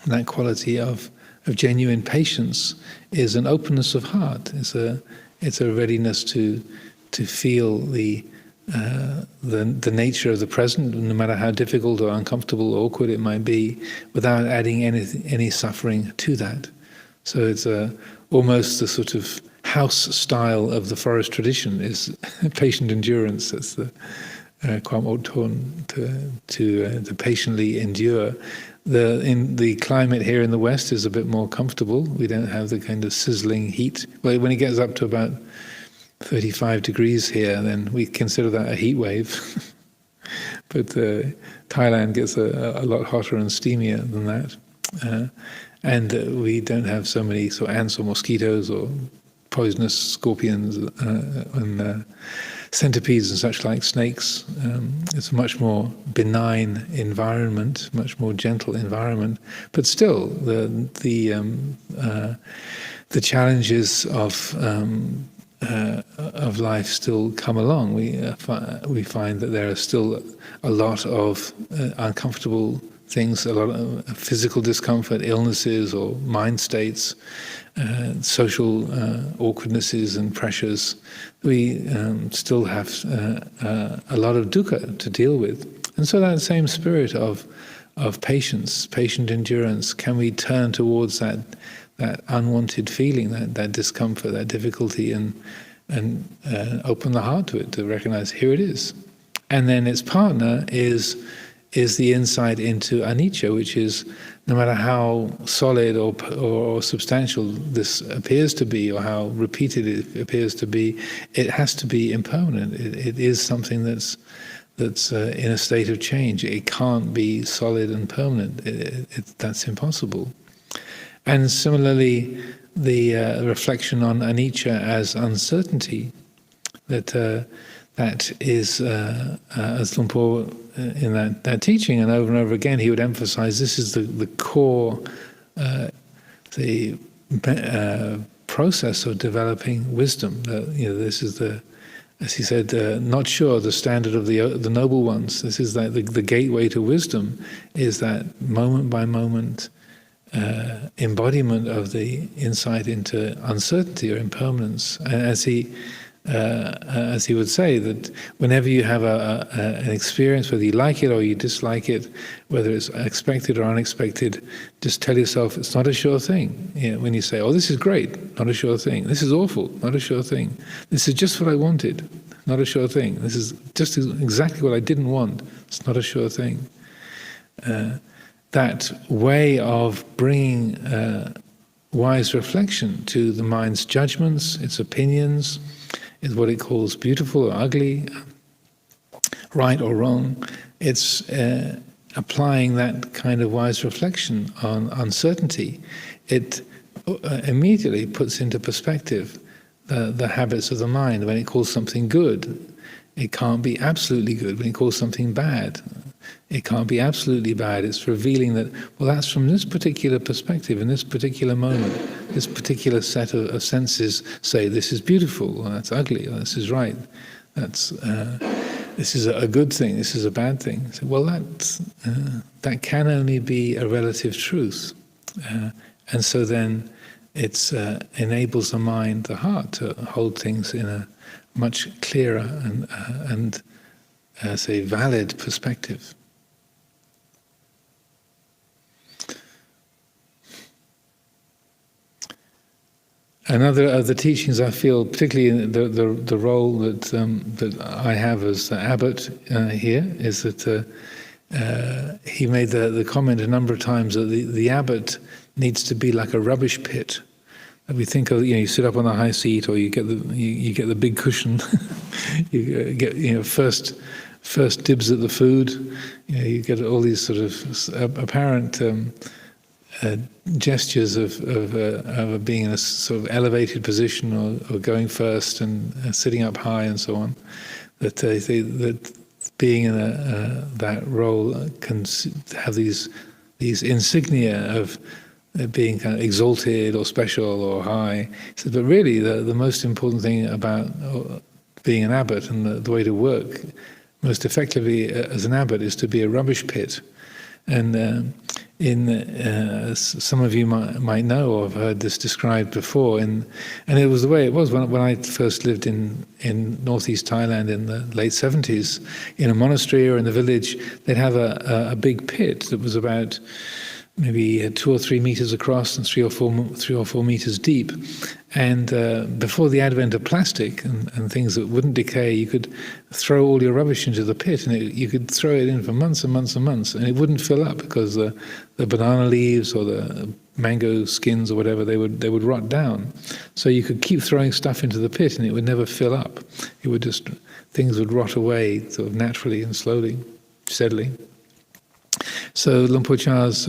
And that quality of genuine patience is an openness of heart. It's a readiness to feel the nature of the present, no matter how difficult or uncomfortable or awkward it might be, without adding any suffering to that. So it's almost the sort of house style of the forest tradition is patient endurance. That's the kwam ot ton, to patiently endure. The climate here in the West is a bit more comfortable. We don't have the kind of sizzling heat. Well, when it gets up to about 35 degrees here, then we consider that a heat wave. But Thailand gets a lot hotter and steamier than that. And we don't have so many ants or mosquitoes or poisonous scorpions and centipedes and such like, snakes. It's a much more benign environment, much more gentle environment. But still, the challenges of life still come along. We find that there are still a lot of uncomfortable things, a lot of physical discomfort, illnesses or mind states, social awkwardnesses and pressures. We still have a lot of dukkha to deal with. And so that same spirit of patience, patient endurance, can we turn towards that unwanted feeling, that discomfort, that difficulty, and open the heart to it, to recognize here it is. And then its partner is the insight into anicca, which is no matter how solid or substantial this appears to be, or how repeated it appears to be, it has to be impermanent. It is something that's in a state of change. It can't be solid and permanent. That's impossible. And similarly, the reflection on anicca as uncertainty, that is, as Luang Por in that teaching, and over again, he would emphasize this is the core, the process of developing wisdom. This is as he said, not sure, the standard of the noble ones. This is the gateway to wisdom, is that moment by moment embodiment of the insight into uncertainty or impermanence. And as he would say, that whenever you have an experience, whether you like it or you dislike it, whether it's expected or unexpected, just tell yourself it's not a sure thing. When you say, oh, this is great, not a sure thing. This is awful, not a sure thing. This is just what I wanted, not a sure thing. This is just exactly what I didn't want. It's not a sure thing. That way of bringing wise reflection to the mind's judgments, its opinions, is what it calls beautiful or ugly, right or wrong. It's applying that kind of wise reflection on uncertainty. It immediately puts into perspective the habits of the mind. When it calls something good, it can't be absolutely good. When it calls something bad, it can't be absolutely bad. It's revealing that, well, that's from this particular perspective, in this particular moment, this particular set of senses say this is beautiful, or that's ugly, or this is right, this is a good thing, this is a bad thing. So, well, that can only be a relative truth. And so then it enables the mind, the heart, to hold things in a much clearer and say, valid perspective. Another of the teachings I feel, particularly in the role that I have as the abbot here, is that he made the comment a number of times that the abbot needs to be like a rubbish pit. We think of, you sit up on a high seat, or you get the big cushion. You get first dibs at the food. You get all these sort of apparent gestures of being in a sort of elevated position, or going first and sitting up high and so on. That being in that role can have these insignia of being kind of exalted or special or high. He said, but really the most important thing about being an abbot, and the way to work most effectively as an abbot, is to be a rubbish pit. And some of you might know or have heard this described before, and it was the way it was when I first lived in northeast Thailand in the late 70s. In a monastery or in the village, they'd have a big pit that was about maybe 2 or 3 meters across and 3 or 4 meters deep. And before the advent of plastic and things that wouldn't decay, you could throw all your rubbish into the pit, and you could throw it in for months and months and months, and it wouldn't fill up, because the banana leaves or the mango skins or whatever, they would rot down. So you could keep throwing stuff into the pit, and it would never fill up. It would things would rot away sort of naturally and slowly, steadily. So Luang Por Chah's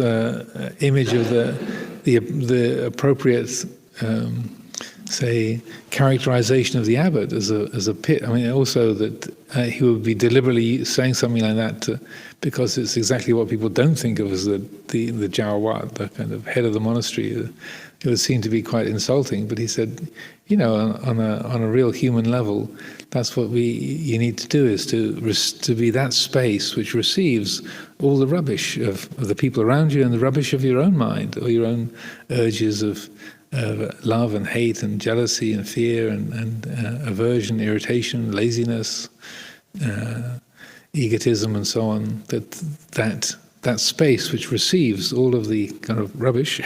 image of the appropriate, say, characterization of the abbot as a pit. I mean, also that he would be deliberately saying something like that because it's exactly what people don't think of as the Jawat, the kind of head of the monastery. It would seem to be quite insulting. But he said, on a real human level, that's what you need to do, is to be that space which receives all the rubbish of the people around you, and the rubbish of your own mind, or your own urges of love and hate and jealousy and fear and aversion, irritation, laziness, egotism, and so on. That space which receives all of the kind of rubbish,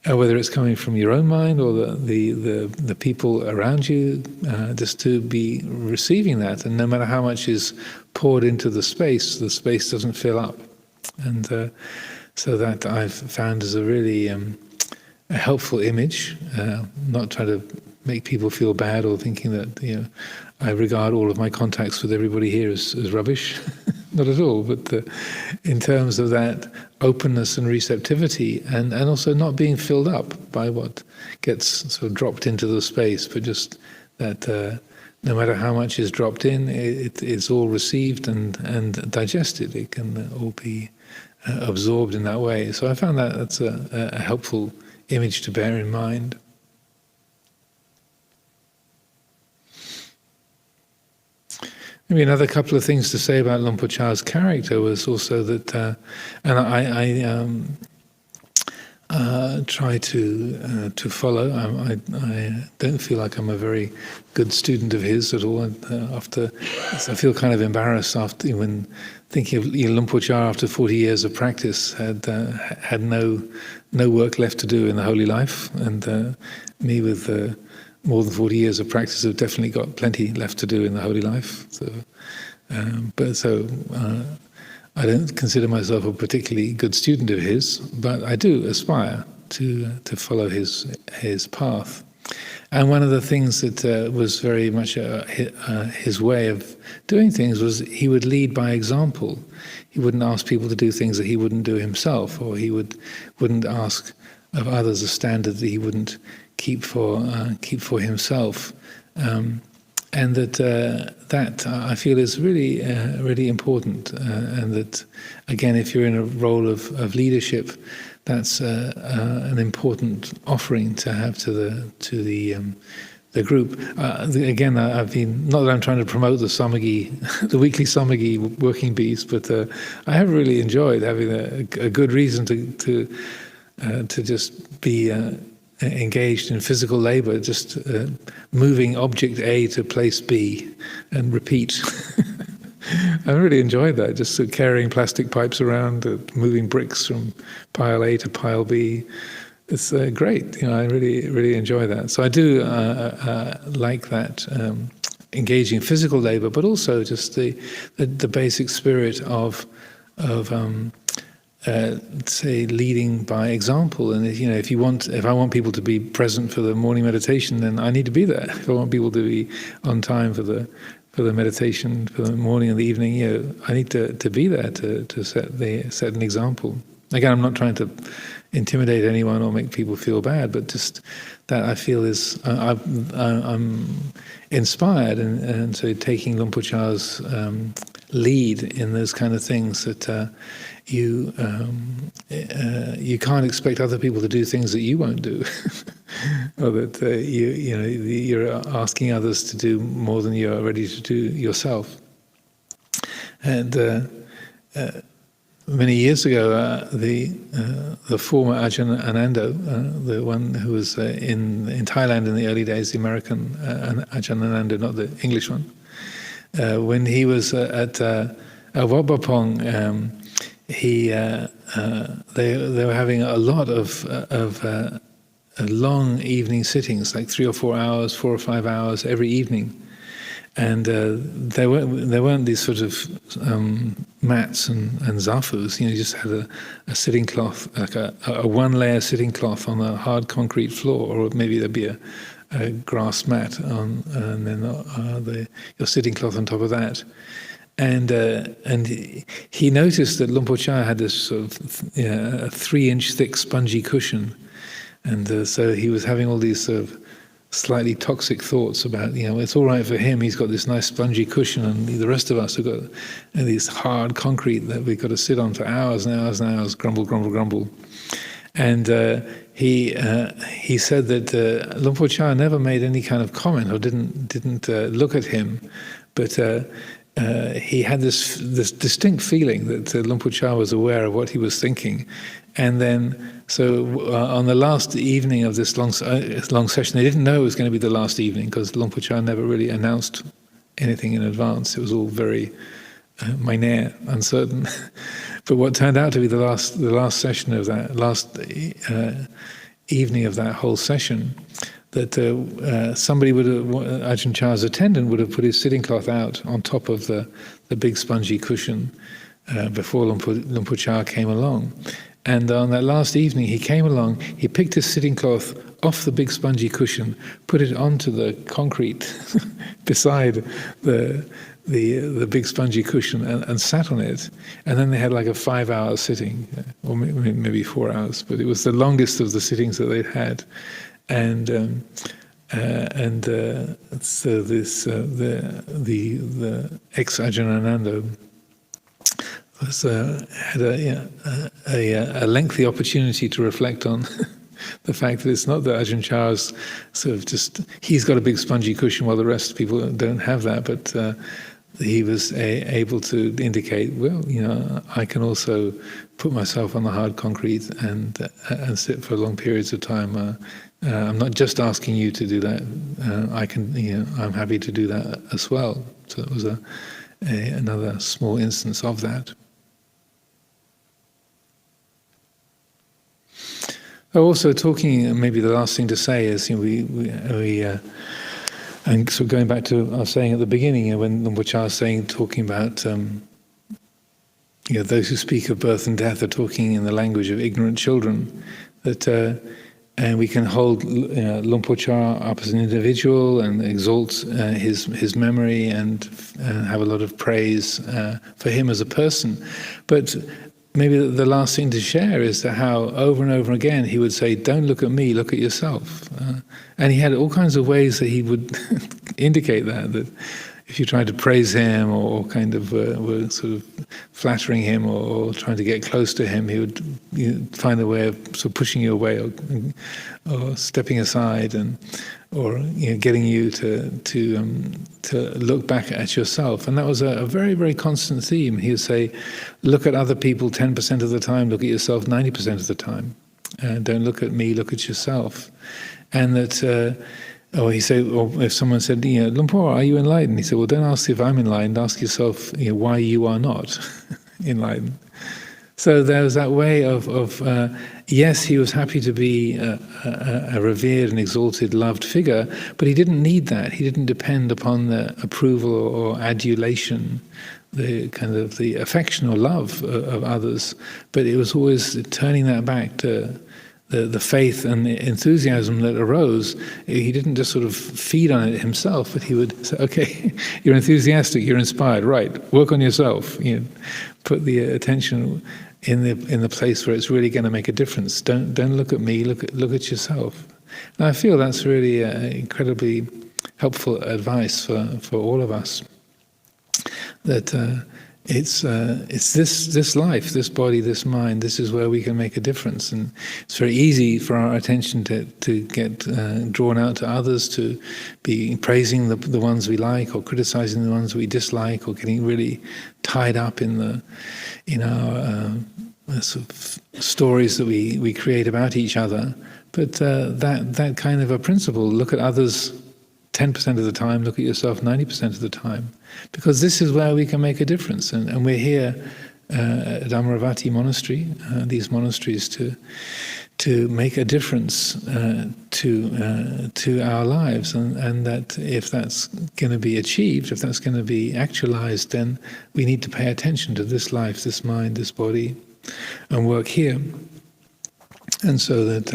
whether it's coming from your own mind or the people around you, just to be receiving that, and no matter how much is poured into the space doesn't fill up. And so that I've found as a really a helpful image, not trying to make people feel bad or thinking that I regard all of my contacts with everybody here as rubbish. Not at all, but in terms of that openness and receptivity, and also not being filled up by what gets sort of dropped into the space, but just that no matter how much is dropped in, it's all received and digested. It can all be absorbed in that way. So I found that's a helpful image to bear in mind. Maybe another couple of things to say about Luang Por Chah's character was also that, and I try to follow. I don't feel like I'm a very good student of his at all. So I feel kind of embarrassed when thinking of Luang Por Chah after 40 years of practice had no work left to do in the holy life, and me with more than 40 years of practice have definitely got plenty left to do in the holy life. So, I don't consider myself a particularly good student of his, but I do aspire to follow his path. And one of the things that was very much his way of doing things was he would lead by example. He wouldn't ask people to do things that he wouldn't do himself, or he wouldn't ask of others a standard that he wouldn't keep for himself, and that I feel is really really important, and that again, if you're in a role of leadership, that's an important offering to have to the group. Again, I've been, not that I'm trying to promote the samagi, the weekly samagi working bees, but I have really enjoyed having a good reason to just be engaged in physical labor, just moving object A to place B and repeat. I really enjoyed that, just carrying plastic pipes around, moving bricks from pile A to pile B. It's great. I really enjoy that. So I do like that, engaging physical labor, but also just the basic spirit of say leading by example. And if I want people to be present for the morning meditation, then I need to be there. If I want people to be on time for the meditation for the morning and the evening, I need to be there to set an example. Again, I'm not trying to intimidate anyone or make people feel bad, but just that I feel is I'm inspired, and so taking Luang Por Chah's lead in those kind of things, that you can't expect other people to do things that you won't do, or that you're asking others to do more than you're ready to do yourself. And many years ago, the former Ajahn Amaro, the one who was in Thailand in the early days, the American Ajahn Amaro, not the English one, when he was at Wat Pah Pong, they were having a lot of long evening sittings, like 3 or 4 hours, 4 or 5 hours every evening. And there weren't these sort of mats and zafus. You just had a sitting cloth, like a one-layer sitting cloth on a hard concrete floor, or maybe there'd be a grass mat on, and then your sitting cloth on top of that. And he noticed that Luang Por Chah had this sort of a 3-inch thick spongy cushion, and so he was having all these sort of slightly toxic thoughts about, it's all right for him, he's got this nice spongy cushion, and the rest of us have got these hard concrete that we've got to sit on for hours and hours and hours, grumble, grumble, grumble. And he said that Luang Por Chah never made any kind of comment or didn't look at him, but he had this distinct feeling that Luang Por Chah was aware of what he was thinking. And then, so on the last evening of this long session, they didn't know it was going to be the last evening, because Luang Por Chah never really announced anything in advance. It was all very minor, uncertain. But what turned out to be the last session of that, last evening of that whole session, that somebody Ajahn Chah's attendant would have put his sitting cloth out on top of the big spongy cushion before Luang Por Chah came along. And on that last evening, he came along, he picked his sitting cloth off the big spongy cushion, put it onto the concrete beside the big spongy cushion, and sat on it. And then they had like a 5-hour sitting, or maybe 4 hours, but it was the longest of the sittings that they'd had. And so this the ex-Ajahn Amaro had a lengthy opportunity to reflect on the fact that it's not that Ajahn Chah's sort of he's got a big spongy cushion while the rest of people don't have that, but he was able to indicate, well, I can also put myself on the hard concrete and sit for long periods of time. I'm not just asking you to do that. I'm happy to do that as well. So it was another small instance of that. Also, talking, maybe the last thing to say is, and so going back to I was saying at the beginning, when Luang Por Chah was talking about, those who speak of birth and death are talking in the language of ignorant children, that and we can hold Luang Por Chah up as an individual and exalt his memory and have a lot of praise for him as a person, but maybe the last thing to share is that how over and over again he would say, don't look at me, look at yourself. And he had all kinds of ways that he would indicate that if you tried to praise him or kind of were sort of flattering him or trying to get close to him, he would find a way of sort of pushing you away or stepping aside or getting you to look back at yourself. And that was a very, very constant theme. He would say, look at other people 10% of the time, look at yourself 90% of the time. Don't look at me, look at yourself. And that, or if someone said, Luang Por, are you enlightened? He said, well, don't ask if I'm enlightened, ask yourself why you are not enlightened. So there was that way of yes, he was happy to be a revered and exalted, loved figure, but he didn't need that. He didn't depend upon the approval or adulation, the kind of the affection or love of others. But it was always turning that back to the faith and the enthusiasm that arose. He didn't just sort of feed on it himself, but he would say, okay, you're enthusiastic, you're inspired, right, work on yourself. Put the attention in the place where it's really going to make a difference. Don't look at me, look at yourself. And I feel that's really incredibly helpful advice for all of us. That it's this life, this body, this mind. This is where we can make a difference, and it's very easy for our attention to get drawn out to others, to be praising the ones we like, or criticizing the ones we dislike, or getting really tied up in our sort of stories that we create about each other. But that kind of a principle: look at others 10% of the time, look at yourself 90% of the time, because this is where we can make a difference. And we're here at Amaravati Monastery, these monasteries, to make a difference to our lives, and that if that's going to be achieved, if that's going to be actualized, then we need to pay attention to this life, this mind, this body, and work here. And so that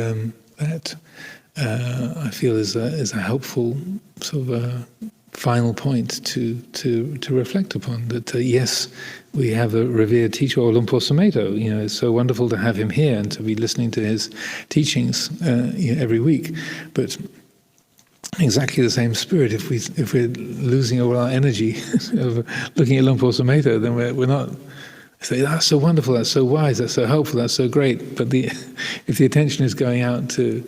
I feel is a helpful sort of final point to reflect upon. That yes, we have a revered teacher, Luang Por Chah. It's so wonderful to have him here and to be listening to his teachings every week. But exactly the same spirit. If we're losing all our energy of looking at Luang Por Chah, then we're not. Say, that's so wonderful, that's so wise, that's so helpful, that's so great. But if the attention is going out to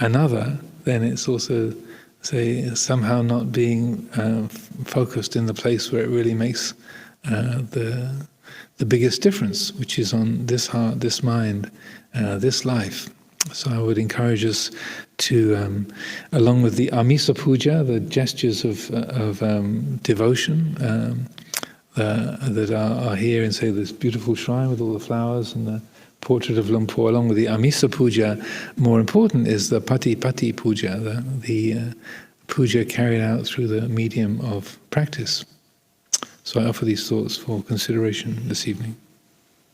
another, then it's also, somehow not being focused in the place where it really makes the biggest difference, which is on this heart, this mind, this life. So I would encourage us to, along with the Amisa Puja, the gestures of devotion that are here in, say, this beautiful shrine with all the flowers and the portrait of Luang Por, along with the Amisa Puja, more important is the Pati Puja, the puja carried out through the medium of practice. So I offer these thoughts for consideration this evening.